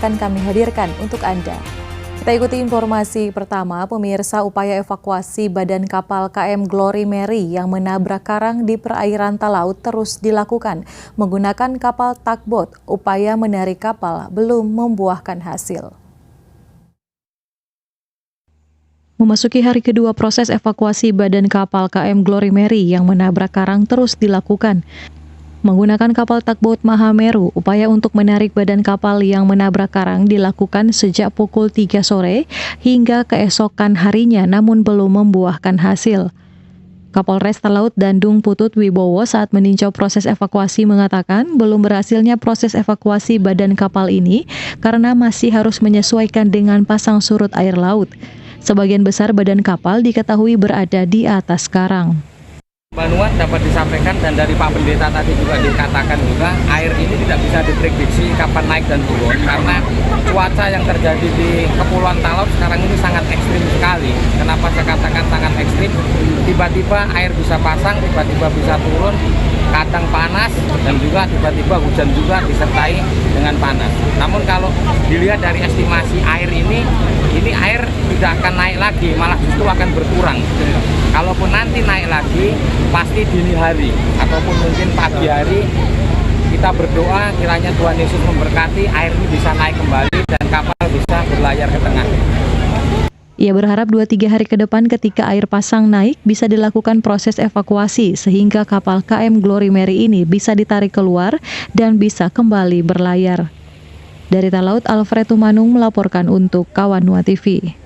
akan kami hadirkan untuk Anda. Kita ikuti informasi pertama, pemirsa. Upaya evakuasi badan kapal KM Glory Mary yang menabrak karang di perairan Talaut terus dilakukan menggunakan kapal tugboat. Upaya menarik kapal belum membuahkan hasil. Memasuki hari kedua, proses evakuasi badan kapal KM Glory Mary yang menabrak karang terus dilakukan. Menggunakan kapal tugboat Mahameru, upaya untuk menarik badan kapal yang menabrak karang dilakukan sejak pukul 3 sore hingga keesokan harinya, namun belum membuahkan hasil. Kapolres Talaut Dandung Putut Wibowo saat meninjau proses evakuasi mengatakan belum berhasilnya proses evakuasi badan kapal ini karena masih harus menyesuaikan dengan pasang surut air laut. Sebagian besar badan kapal diketahui berada di atas karang. Bantuan dapat disampaikan dan dari Pak Pendeta tadi juga dikatakan juga air ini tidak bisa diprediksi kapan naik dan turun karena cuaca yang terjadi di Kepulauan Talaut sekarang ini sangat ekstrim sekali. Kenapa saya katakan sangat ekstrim? Tiba-tiba air bisa pasang, tiba-tiba bisa turun, kadang panas dan juga tiba-tiba hujan juga disertai dengan panas. Namun kalau dilihat dari estimasi air ini air tidak akan naik lagi, malah justru akan berkurang. Kalaupun nanti naik lagi, pasti dini hari ataupun mungkin pagi hari, kita berdoa kiranya Tuhan Yesus memberkati air ini bisa naik kembali dan kapal bisa berlayar ke tengah. Ia berharap 2-3 hari ke depan ketika air pasang naik bisa dilakukan proses evakuasi sehingga kapal KM Glory Mary ini bisa ditarik keluar dan bisa kembali berlayar. Dari Talaut, Alfred Tumanung melaporkan untuk Kawanua TV.